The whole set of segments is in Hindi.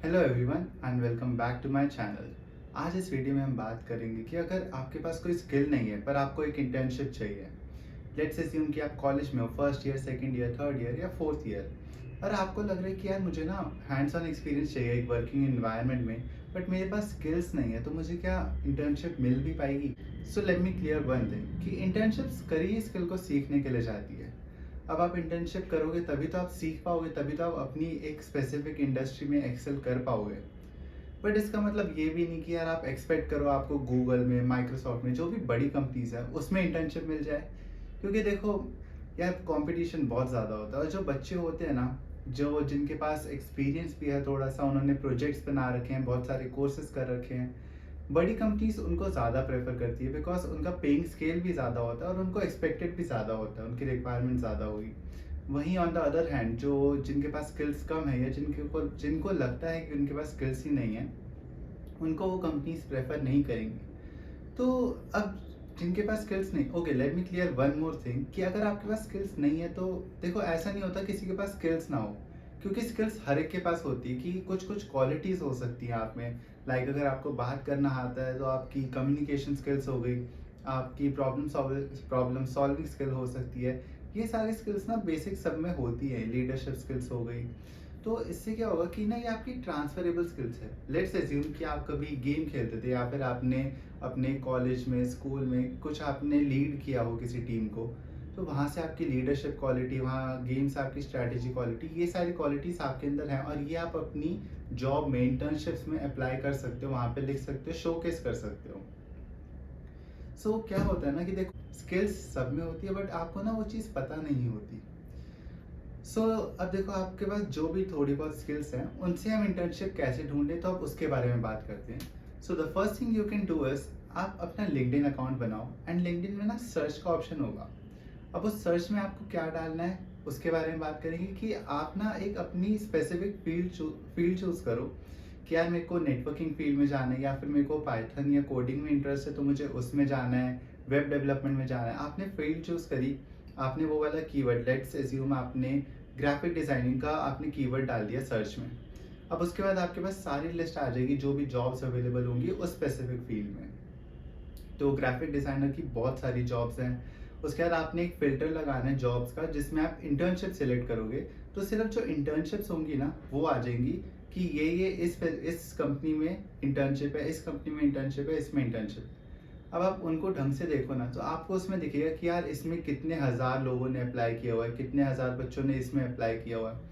Hello everyone and welcome back to my channel. आज इस वीडियो में हम बात करेंगे कि अगर आपके पास कोई स्किल नहीं है पर आपको एक इंटर्नशिप चाहिए। लेट्स अज्यूम कि आप कॉलेज में हो, first year, second year, third year या फोर्थ ईयर, और आपको लग रहा है कि यार मुझे ना हैंड्स ऑन एक्सपीरियंस चाहिए एक वर्किंग एनवायरनमेंट में, बट मेरे पास स्किल्स नहीं है, तो मुझे क्या इंटर्नशिप मिल भी पाएगी? So let me clear one thing कि इंटर्नशिप्स करिए स्किल को सीखने के लिए जाती है। अब आप इंटर्नशिप करोगे तभी तो आप सीख पाओगे, तभी तो आप अपनी एक स्पेसिफिक इंडस्ट्री में एक्सेल कर पाओगे। बट इसका मतलब ये भी नहीं कि यार आप एक्सपेक्ट करो आपको गूगल में, माइक्रोसॉफ्ट में, जो भी बड़ी कंपनीज है उसमें इंटर्नशिप मिल जाए। क्योंकि देखो यार, कंपटीशन बहुत ज़्यादा होता है, और जो बच्चे होते हैं ना, जो जिनके पास एक्सपीरियंस भी है थोड़ा सा, उन्होंने प्रोजेक्ट्स बना रखे हैं, बहुत सारे कोर्सेज कर रखे हैं, बड़ी कंपनीज उनको ज़्यादा प्रेफर करती है बिकॉज उनका पेइंग स्केल भी ज़्यादा होता है और उनको एक्सपेक्टेड भी ज़्यादा होता है, उनकी रिक्वायरमेंट ज़्यादा होगी। वहीं ऑन द अदर हैंड जो जिनके पास स्किल्स कम है, या जिनको लगता है कि उनके पास स्किल्स ही नहीं है, उनको वो कंपनीज प्रेफर नहीं करेंगी। तो अब जिनके पास स्किल्स नहीं, okay let me clear one more thing कि अगर आपके पास स्किल्स नहीं है तो देखो, ऐसा नहीं होता किसी के पास स्किल्स ना हो, क्योंकि स्किल्स हर एक के पास होती है कि कुछ कुछ क्वालिटीज़ हो सकती हैं आप में। लाइक अगर आपको बात करना आता है तो आपकी कम्युनिकेशन स्किल्स हो गई, आपकी प्रॉब्लम सॉल्विंग स्किल हो सकती है। ये सारी स्किल्स ना बेसिक सब में होती है, लीडरशिप स्किल्स हो गई। तो इससे क्या होगा कि ना ये आपकी ट्रांसफरेबल स्किल्स है। लेट्स एज्यूम कि आप कभी गेम खेलते थे, या फिर आपने अपने कॉलेज में, स्कूल में कुछ आपने लीड किया हो किसी टीम को, तो वहाँ से आपकी लीडरशिप क्वालिटी, वहाँ गेम से आपकी स्ट्रैटेजी क्वालिटी, ये सारी क्वालिटीज़ आपके अंदर हैं, और ये आप अपनी जॉब में, इंटर्नशिप्स में अप्लाई कर सकते हो, वहाँ पे लिख सकते हो, शोकेस कर सकते हो। सो क्या होता है ना कि देखो, स्किल्स सब में होती है बट आपको ना वो चीज़ पता नहीं होती। अब देखो, आपके पास जो भी थोड़ी बहुत स्किल्स हैं उनसे हम इंटर्नशिप कैसे ढूंढें, तो अब उसके बारे में बात करते हैं। So the first thing you can do is, आप अपना लिंक्डइन अकाउंट बनाओ, एंड लिंक्डइन में ना सर्च का ऑप्शन होगा। अब उस सर्च में आपको क्या डालना है उसके बारे में बात करेंगे कि आप ना एक अपनी स्पेसिफिक फील्ड चूज करो कि यार मेरे को नेटवर्किंग फील्ड में जाना है, या फिर मेरे को पाइथन या कोडिंग में इंटरेस्ट है तो मुझे उसमें जाना है, वेब डेवलपमेंट में जाना है। आपने फील्ड चूज करी, आपने वो वाला कीवर्ड, लेट्स एज्यूम आपने ग्राफिक डिजाइनिंग का आपने कीवर्ड डाल दिया सर्च में। अब उसके बाद आपके पास सारी लिस्ट आ जाएगी जो भी जॉब्स अवेलेबल होंगी उस स्पेसिफिक फील्ड में। तो ग्राफिक डिज़ाइनर की बहुत सारी जॉब्स हैं। उसके बाद आपने एक फ़िल्टर लगाना है जॉब्स का, जिसमें आप इंटर्नशिप सेलेक्ट करोगे, तो सिर्फ जो इंटर्नशिप्स होंगी ना वो आ जाएंगी कि ये इस कंपनी में इंटर्नशिप है, इस कंपनी में इंटर्नशिप है, इसमें इंटर्नशिप। अब आप उनको ढंग से देखो ना, तो आपको उसमें दिखेगा कि यार इसमें कितने हज़ार लोगों ने अप्लाई किया हुआ है, कितने हज़ार बच्चों ने इसमें अप्लाई किया हुआ है।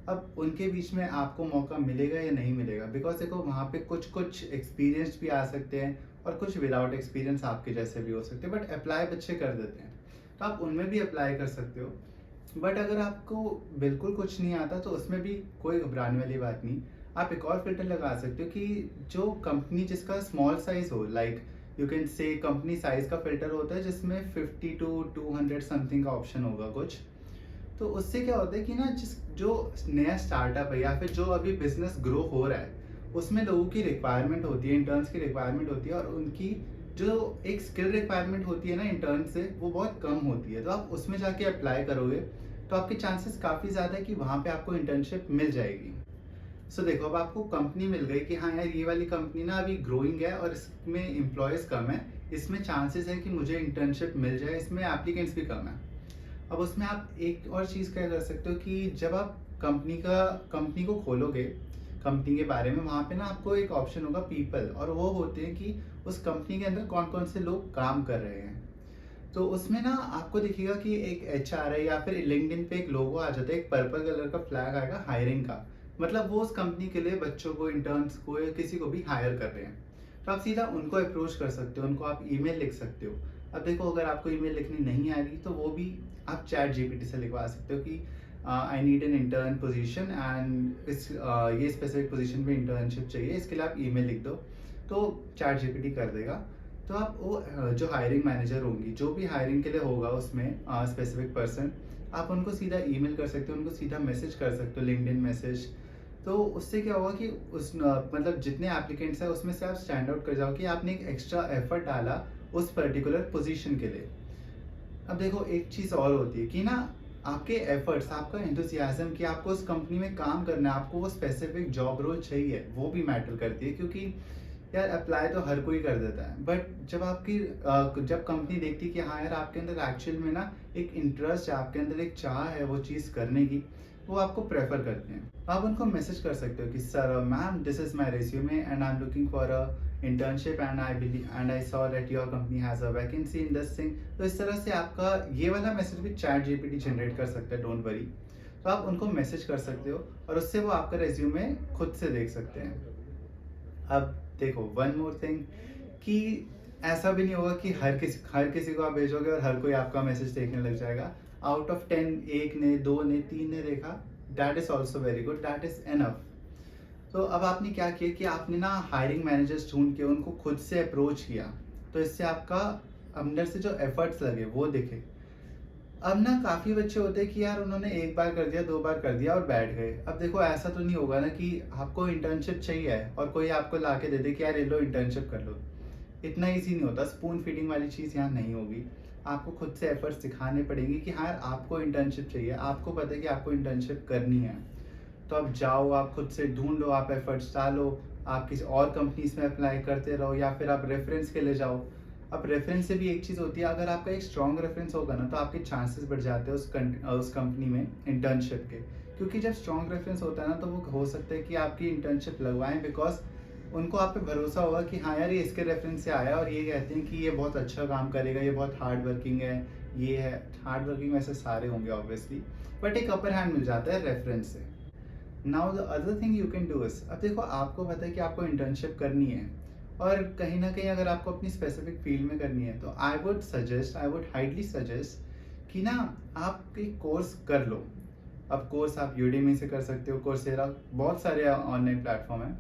अब उनके बीच में आपको मौका मिलेगा या नहीं मिलेगा, बिकॉज देखो वहाँ पे कुछ कुछ एक्सपीरियंस भी आ सकते हैं, और कुछ विदाउट एक्सपीरियंस आपके जैसे भी हो सकते हैं, बट अप्लाई बच्चे कर देते हैं, तो आप उनमें भी अप्लाई कर सकते हो। बट अगर आपको बिल्कुल कुछ नहीं आता तो उसमें भी कोई घबराने वाली बात नहीं। आप एक और फिल्टर लगा सकते हो कि जो कंपनी जिसका स्मॉल साइज हो, like you can say company size का फिल्टर होता है जिसमें 50 टू 200 समथिंग का ऑप्शन होगा कुछ। तो उससे क्या होता है कि ना जो नया स्टार्टअप है, या फिर जो अभी बिजनेस ग्रो हो रहा है, उसमें लोगों की रिक्वायरमेंट होती है, इंटर्न्स की रिक्वायरमेंट होती है, और उनकी जो एक स्किल रिक्वायरमेंट होती है ना इंटर्न से, वो बहुत कम होती है। तो आप उसमें जाके अप्लाई करोगे तो आपके चांसेस काफ़ी ज़्यादा है कि वहाँ पे आपको इंटर्नशिप मिल जाएगी। देखो, अब आपको कंपनी मिल गई कि हाँ यार, ये वाली कंपनी ना अभी ग्रोइंग है और इसमें एम्प्लॉयज़ कम है, इसमें चांसेस है कि मुझे इंटर्नशिप मिल जाए, इसमें एप्लीकेंट्स भी कम है। अब उसमें आप एक और चीज़ क्या कर सकते हो कि जब आप कंपनी को खोलोगे, कंपनी के बारे में, वहाँ पे ना आपको एक ऑप्शन होगा पीपल, और वो होते हैं कि उस कंपनी के अंदर कौन कौन से लोग काम कर रहे हैं। तो उसमें ना आपको दिखेगा कि एक एचआर है, या फिर लिंक्डइन पे एक लोगो आ जाता है, एक पर्पल कलर का फ्लैग आएगा हायरिंग का, मतलब वो उस कंपनी के लिए बच्चों को, इंटर्न्स को, या किसी को भी हायर कर रहे हैं। तो आप सीधा उनको अप्रोच कर सकते हो, उनको आप ईमेल लिख सकते हो। अब देखो, अगर आपको ईमेल लिखनी नहीं आ रही तो वो भी आप चैट जीपीटी से लिखवा सकते हो कि I need an intern position, and ये स्पेसिफिक पोजीशन पे इंटर्नशिप चाहिए, इसके लिए आप ईमेल लिख दो, तो चैट जीपीटी कर देगा। तो आप वो जो हायरिंग मैनेजर होंगी, जो भी हायरिंग के लिए होगा उसमें स्पेसिफिक पर्सन, आप उनको सीधा ईमेल कर सकते हो, उनको सीधा मैसेज कर सकते हो, लिंक्डइन मैसेज। तो उससे क्या होगा कि मतलब जितने एप्लीकेंट्स हैं उसमें से आप स्टैंड आउट कर जाओ कि आपने एक एक्स्ट्रा एफर्ट डाला उस पर्टिकुलर पोजीशन के लिए। अब देखो, एक चीज़ और होती है कि ना आपके एफर्ट्स, आपका एंथुसियाज्म कि आपको उस कंपनी में काम करना है, आपको वो स्पेसिफिक जॉब रोल चाहिए, वो भी मैटर करती है। क्योंकि यार अप्लाई तो हर कोई कर देता है, बट जब कंपनी देखती है कि हाँ यार आपके अंदर एक्चुअल में ना एक इंटरेस्ट है, आपके अंदर एक चाह है वो चीज़ करने की, वो आपको प्रेफर करते हैं। आप उनको मैसेज कर सकते हो कि sir ma'am, this is my resume and I am looking for a internship and I saw that your company has a vacancy in this thing. तो इस तरह से आपका ये वाला मैसेज भी चैट जीपीटी जनरेट कर सकता है, डोंट वरी। तो आप उनको मैसेज कर सकते हो और उससे वो आपका रिज्यूमे खुद से देख सकते हैं। अब देखो वन मोर थिंग कि ऐसा भी नहीं होगा कि हर किसी को आप भेजोगे और हर कोई आपका मैसेज देखने लग जाएगा। आउट ऑफ 10 एक ने, 2 ने, 3 ने देखा, that is also very good, that is enough. तो अब आपने क्या किया कि आपने ना हायरिंग मैनेजर्स ढूंढ के उनको खुद से अप्रोच किया, तो इससे आपका अंदर से जो एफर्ट्स लगे वो दिखे। अब ना काफ़ी बच्चे होते हैं कि यार उन्होंने एक बार कर दिया, 2 बार कर दिया और बैठ गए। अब देखो ऐसा तो नहीं होगा ना कि आपको इंटर्नशिप चाहिए है और कोई आपको ला के दे दे कि यार ये लो इंटर्नशिप कर लो। इतना ईज़ी नहीं होता, स्पून फीडिंग वाली चीज़ यहाँ नहीं होगी। आपको खुद से एफर्ट्स दिखाने पड़ेंगे कि हाँ यार आपको इंटर्नशिप चाहिए, आपको पता है कि आपको इंटर्नशिप करनी है। तो आप जाओ, आप खुद से ढूँढो, आप एफर्ट्स डालो, आप किसी और कंपनीज़ में अप्लाई करते रहो या फिर आप रेफ़रेंस के लिए जाओ। अब रेफरेंस से भी एक चीज़ होती है, अगर आपका एक स्ट्रॉन्ग रेफरेंस होगा ना तो आपके चांसेस बढ़ जाते हैं उस कंपनी में इंटर्नशिप के। क्योंकि जब स्ट्रॉन्ग रेफरेंस होता है ना तो वो हो सकता है कि आपकी इंटर्नशिप लगवाएं, बिकॉज उनको आप पे भरोसा होगा कि हाँ यार ये इसके रेफरेंस से आया और ये कहते हैं कि ये बहुत अच्छा काम करेगा, ये बहुत हार्ड वर्किंग है, ये है हार्ड वर्किंग। वैसे सारे होंगे ऑब्वियसली, बट एक अपर हैंड मिल जाता है रेफरेंस से। Now the other thing you can do is, अब देखो आपको पता है कि आपको इंटर्नशिप करनी है और कहीं ना कहीं अगर आपको अपनी स्पेसिफिक फील्ड में करनी है तो आई वुड हाईली सजेस्ट कि ना आप एक कोर्स कर लो। अब कोर्स आप यूडेमी से कर सकते हो, कोर्सेरा, बहुत सारे ऑनलाइन प्लेटफॉर्म हैं।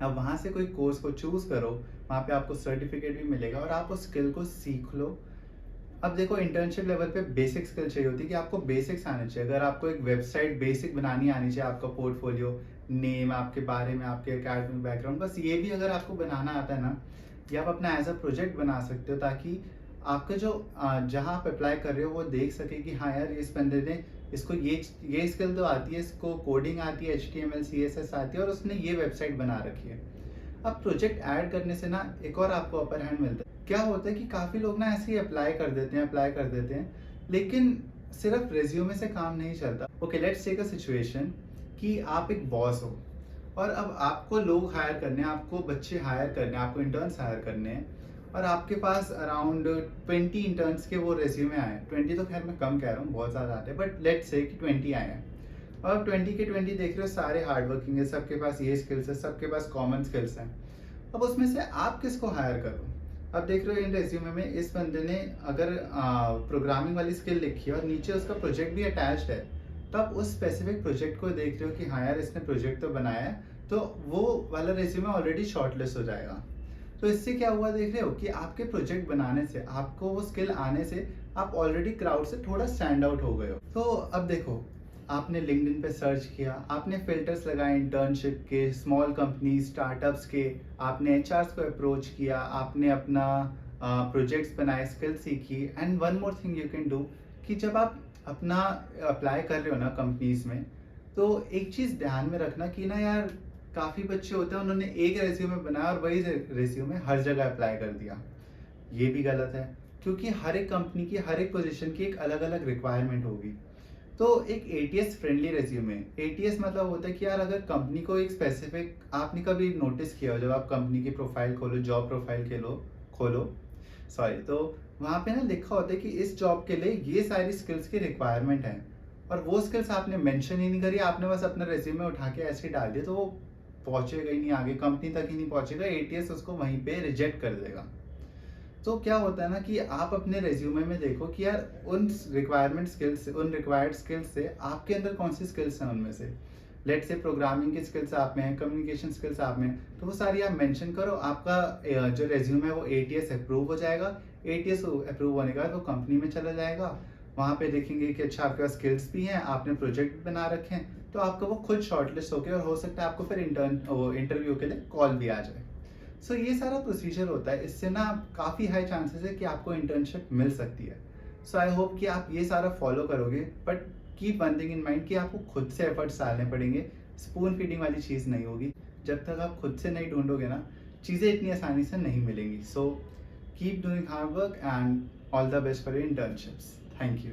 अब वहाँ से कोई कोर्स को चूज़ करो, वहाँ पे आपको सर्टिफिकेट भी मिलेगा और आप उस स्किल को सीख लो। अब देखो इंटर्नशिप लेवल पे बेसिक स्किल चाहिए होती है कि आपको बेसिक्स आने चाहिए। अगर आपको एक वेबसाइट बेसिक बनानी आनी चाहिए, आपका पोर्टफोलियो, नेम, आपके बारे में, आपके एकेडमिक बैकग्राउंड, बस ये भी अगर आपको बनाना आता है ना, ये आप अपना एज अ प्रोजेक्ट बना सकते हो ताकि आपके जो जहाँ आप अप्लाई कर रहे हो वो देख सके कि हाँ यार इस बंदे ने, इसको ये स्किल तो आती है, इसको कोडिंग आती है, HTML CSS आती है और उसने ये वेबसाइट बना रखी है। अब प्रोजेक्ट ऐड करने से ना एक और आपको अपर हैंड मिलता है। क्या होता है कि काफ़ी लोग ना ऐसे ही अप्लाई कर देते हैं, लेकिन सिर्फ रेज्यूमे से काम नहीं चलता। Okay, let's take a situation कि आप एक बॉस हो और अब आपको लोग हायर करने हैं, आपको बच्चे हायर करने हैं, आपको इंटर्न्स हायर करने हैं और आपके पास अराउंड 20 इंटर्न्स के वो रेज्यूमे आए हैं। 20 तो खैर मैं कम कह रहा हूँ, बहुत ज़्यादा आते हैं, बट लेट्स से कि 20 आए हैं और 20 के 20 देख रहे हो सारे हार्ड वर्किंग है, सबके पास ये स्किल्स है, सबके पास कॉमन स्किल्स हैं। अब उसमें से आप किसको हायर करो? अब देख रहे हो इन रेज्यूमे में इस बंदे ने अगर प्रोग्रामिंग वाली स्किल लिखी है और नीचे उसका प्रोजेक्ट भी अटैच्ड है, तो आप उस स्पेसिफिक प्रोजेक्ट को देख रहे हो कि हाँ यार इसने प्रोजेक्ट तो बनाया है, तो वो वाला रेज्यूमे ऑलरेडी शॉर्टलिस्ट हो जाएगा। तो इससे क्या हुआ देख रहे हो कि आपके प्रोजेक्ट बनाने से, आपको वो स्किल आने से आप ऑलरेडी क्राउड से थोड़ा स्टैंड आउट हो गए हो। तो अब देखो, आपने लिंक्डइन पे सर्च किया, आपने फिल्टर्स लगाए इंटर्नशिप के, स्मॉल कंपनी, स्टार्टअप्स के, आपने एचआर्स को अप्रोच किया, आपने अपना प्रोजेक्ट्स बनाए, स्किल सीखी। And one more thing you can do कि जब आप अपना अप्लाई कर रहे हो ना कंपनीज में, तो एक चीज़ ध्यान में रखना कि ना यार काफ़ी बच्चे होते हैं उन्होंने एक रेज्यूमे बनाया और वही रेज्यूमे हर जगह अप्लाई कर दिया। ये भी गलत है, क्योंकि हर एक कंपनी की, हर एक पोजीशन की एक अलग अलग रिक्वायरमेंट होगी। तो एक ATS फ्रेंडली रेज्यूमे, ATS मतलब होता है कि यार अगर कंपनी को एक स्पेसिफिक, आपने कभी नोटिस किया हो जब आप कंपनी की प्रोफाइल खोलो, जॉब प्रोफाइल खोलो सॉरी, तो वहाँ पे ना लिखा होता है कि इस जॉब के लिए ये सारी स्किल्स की रिक्वायरमेंट है और वो स्किल्स आपने मेंशन ही नहीं करी, आपने बस अपना रेज्यूमे उठा के ऐसे ही डाल दिया, तो वो पहुंचेगा ही नहीं आगे, कंपनी तक ही नहीं पहुंचेगा, ATS उसको वहीं पे रिजेक्ट कर देगा। तो क्या होता है ना कि आप अपने रेज्यूमे में देखो कि यार उन रिक्वायर्ड स्किल्स से आपके अंदर कौन सी स्किल्स हैं उनमें से। लेट से प्रोग्रामिंग की स्किल्स आप में हैं, कम्युनिकेशन स्किल्स आप में हैं, तो वो सारी आप मेंशन करो। आपका जो रेज्यूमे है वो ATS अप्रूव हो जाएगा। ATS अप्रूव होने के बाद वो कंपनी में चला जाएगा, वहाँ पे देखेंगे कि अच्छा आपके पास स्किल्स भी हैं, आपने प्रोजेक्ट बना रखे हैं, तो आपका वो खुद शॉर्टलिस्ट होके और हो सकता है आपको फिर इंटरव्यू के लिए कॉल भी आ जाए। ये सारा प्रोसीजर होता है, इससे ना काफ़ी हाई चांसेस है कि आपको इंटर्नशिप मिल सकती है। सो आई होप कि आप ये सारा फॉलो करोगे, but keep one thing in mind कि आपको खुद से एफर्ट्स डालने पड़ेंगे। स्पून फीडिंग वाली चीज़ नहीं होगी। जब तक आप खुद से नहीं ढूंढोगे ना, चीज़ें इतनी आसानी से नहीं मिलेंगी। So keep doing hard work and all the best for your internships. Thank you.